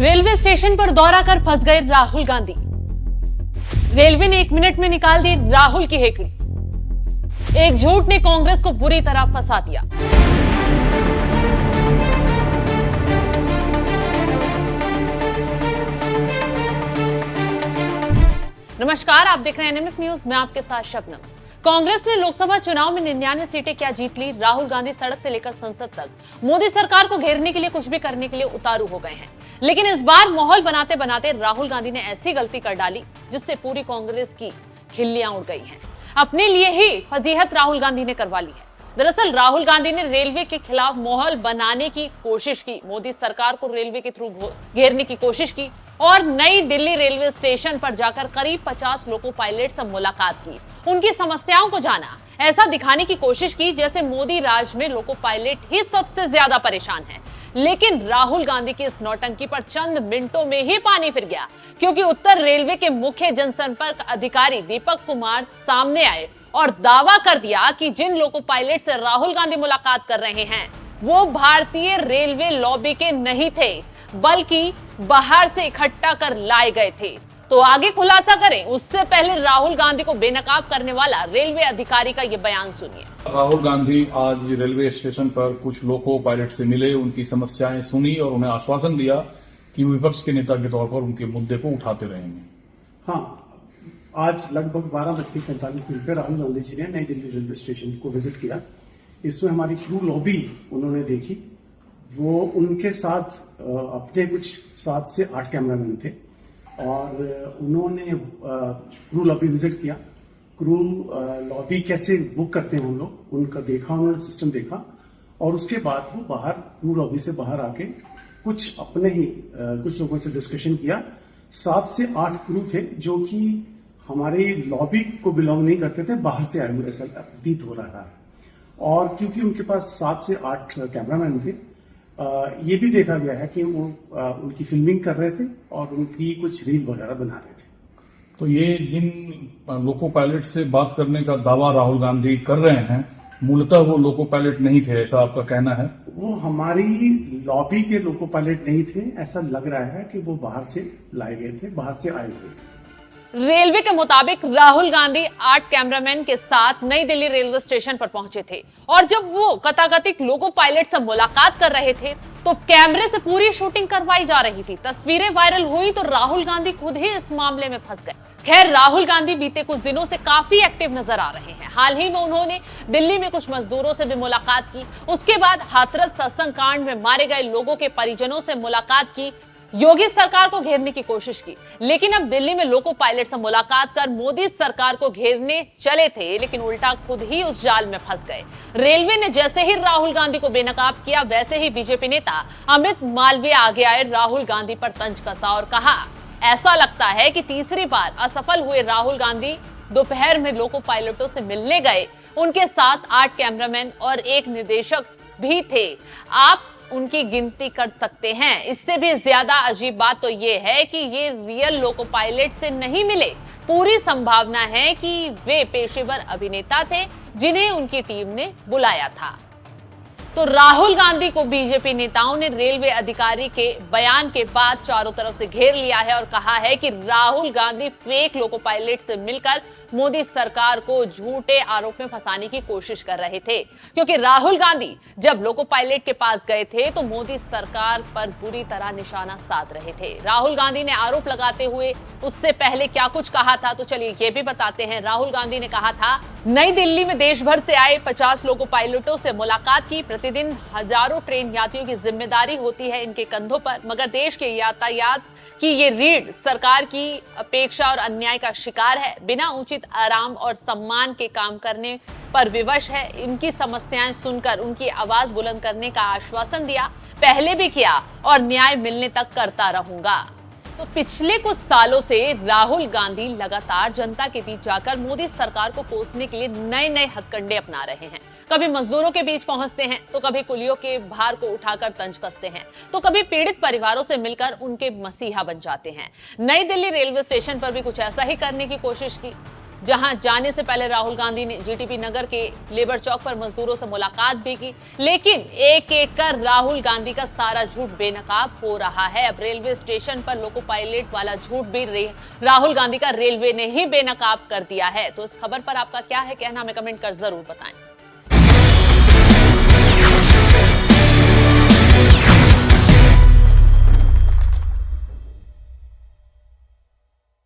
Railway station पर दौरा कर फंस गए राहुल गांधी। रेलवे ने 1 मिनट में निकाल दी राहुल की हेकड़ी। एक झूठ ने कांग्रेस को बुरी तरह फंसा दिया। नमस्कार, आप देख रहे हैं एनएमएफ न्यूज। मैं आपके साथ शबनम। कांग्रेस ने लोकसभा चुनाव में 99 सीटें क्या जीत ली। राहुल गांधी सड़क से लेकर संसद तक मोदी सरकार को घेरने के लिए कुछ भी करने के लिए उतारू हो गए हैं। लेकिन इस बार माहौल बनाते बनाते राहुल गांधी ने ऐसी गलती कर डाली जिससे पूरी कांग्रेस की खिल्लियां उड़ गई हैं। अपने लिए ही फजीहत राहुल गांधी ने करवा ली है। दरअसल राहुल गांधी ने रेलवे के खिलाफ माहौल बनाने की कोशिश की, मोदी सरकार को रेलवे के थ्रू घेरने की कोशिश की और नई दिल्ली रेलवे स्टेशन पर जाकर करीब 50 लोको पायलट से मुलाकात की, उनकी समस्याओं को जाना, ऐसा दिखाने की कोशिश की जैसे मोदी राज में लोको पायलट ही सबसे ज्यादा परेशान है। लेकिन राहुल गांधी की इस नौटंकी पर चंद मिनटों में ही पानी फिर गया, क्योंकि उत्तर रेलवे के मुख्य जनसंपर्क अधिकारी दीपक कुमार सामने आए और दावा कर दिया कि जिन लोको पायलट से राहुल गांधी मुलाकात कर रहे हैं वो भारतीय रेलवे लॉबी के नहीं थे, बल्कि बाहर से इकट्ठा कर लाए गए थे। तो आगे खुलासा करें उससे पहले राहुल गांधी को बेनकाब करने वाला रेलवे अधिकारी का यह बयान सुनिए। राहुल गांधी आज रेलवे स्टेशन पर कुछ लोको पायलट से मिले, उनकी समस्याएं सुनी और उन्हें आश्वासन दिया कि विपक्ष के नेता के तौर पर उनके मुद्दे को उठाते रहेंगे। हाँ, आज लगभग 12:45 पर राहुल गांधी जी ने नई दिल्ली रेलवे स्टेशन को विजिट किया। इसमें हमारी क्रू लॉबी उन्होंने देखी। वो उनके साथ अपने कुछ 7 से 8 कैमरामैन थे और उन्होंने क्रू लॉबी विजिट किया। क्रू लॉबी कैसे बुक करते हैं हम लोग, उनका देखा, उन्होंने सिस्टम देखा और उसके बाद वो बाहर क्रू लॉबी से बाहर आके कुछ अपने ही कुछ लोगों से डिस्कशन किया। 7 से 8 क्रू थे जो कि हमारे लॉबी को बिलोंग नहीं करते थे, बाहर से आए हुए ऐसा प्रतीत हो रहा है। और क्योंकि उनके पास 7 से 8 कैमरामैन थे, ये भी देखा गया है कि वो उनकी फिल्मिंग कर रहे थे और उनकी कुछ रील वगैरह बना रहे थे। तो ये जिन लोको पायलट से बात करने का दावा राहुल गांधी कर रहे हैं, मूलतः वो लोको पायलट नहीं थे, ऐसा आपका कहना है? वो हमारी लॉबी के लोको पायलट नहीं थे, ऐसा लग रहा है कि वो बाहर से लाए गए थे, बाहर से आए हुए थे। रेलवे के मुताबिक राहुल गांधी 8 कैमरामैन के साथ नई दिल्ली रेलवे स्टेशन पर पहुंचे थे और जब वो कथाकथित लोको पायलट से मुलाकात कर रहे थे तो कैमरे से पूरी शूटिंग करवाई जा रही थी। तस्वीरें वायरल हुई तो राहुल गांधी खुद ही इस मामले में फंस गए। खैर, राहुल गांधी बीते कुछ दिनों से काफी एक्टिव नजर आ रहे हैं। हाल ही में उन्होंने दिल्ली में कुछ मजदूरों से भी मुलाकात की। उसके बाद हाथरस सत्संग कांड में मारे गए लोगों के परिजनों से मुलाकात की, योगी सरकार को घेरने की कोशिश की। लेकिन अब दिल्ली में लोको पायलट से मुलाकात कर मोदी सरकार को घेरने चले थे, लेकिन उल्टा खुद ही उस जाल में फंस गए। रेलवे ने जैसे ही राहुल गांधी को बेनकाब किया, वैसे ही बीजेपी नेता अमित मालवीय आगे आए, राहुल गांधी पर तंज कसा और कहा, ऐसा लगता है कि तीसरी बार असफल हुए राहुल गांधी दोपहर में लोको पायलटों से मिलने गए। उनके साथ 8 कैमरामैन और एक निदेशक भी थे। आप उनकी गिनती कर सकते हैं। इससे भी ज्यादा अजीब बात तो ये है कि ये रियल लोको पायलट से नहीं मिले। पूरी संभावना है कि वे पेशेवर अभिनेता थे जिन्हें उनकी टीम ने बुलाया था। तो राहुल गांधी को बीजेपी नेताओं ने रेलवे अधिकारी के बयान के बाद चारों तरफ से घेर लिया है और कहा है कि Rahul Gandhi fake loco pilot से मिलकर मोदी सरकार को झूठे आरोप में फंसाने की कोशिश कर रहे थे, क्योंकि राहुल गांधी जब लोको पायलट के पास गए थे तो मोदी सरकार पर बुरी तरह निशाना साध रहे थे। राहुल गांधी ने आरोप लगाते हुए उससे पहले क्या कुछ कहा था, तो चलिए ये भी बताते हैं। राहुल गांधी ने कहा था, नई दिल्ली में देश भर से आए 50 लोको पायलटों से मुलाकात की। प्रतिदिन हजारों ट्रेन यात्रियों की जिम्मेदारी होती है इनके कंधों पर, मगर देश के यातायात कि ये रीढ़ सरकार की अपेक्षा और अन्याय का शिकार है। बिना उचित आराम और सम्मान के काम करने पर विवश है। इनकी समस्याएं सुनकर उनकी आवाज बुलंद करने का आश्वासन दिया, पहले भी किया और न्याय मिलने तक करता रहूंगा। तो पिछले कुछ सालों से राहुल गांधी लगातार जनता के बीच जाकर मोदी सरकार को कोसने के लिए नए नए हथकंडे अपना रहे हैं। कभी मजदूरों के बीच पहुंचते हैं, तो कभी कुलियों के भार को उठाकर तंज कसते हैं, तो कभी पीड़ित परिवारों से मिलकर उनके मसीहा बन जाते हैं। नई दिल्ली रेलवे स्टेशन पर भी कुछ ऐसा ही करने की कोशिश की। जहां जाने से पहले राहुल गांधी ने जीटीपी नगर के लेबर चौक पर मजदूरों से मुलाकात भी की, लेकिन एक एक कर राहुल गांधी का सारा झूठ बेनकाब हो रहा है। अब रेलवे स्टेशन पर लोको पायलट वाला झूठ भी राहुल गांधी का रेलवे ने ही बेनकाब कर दिया है। तो इस खबर पर आपका क्या है कहना, हमें कमेंट कर जरूर बताएं।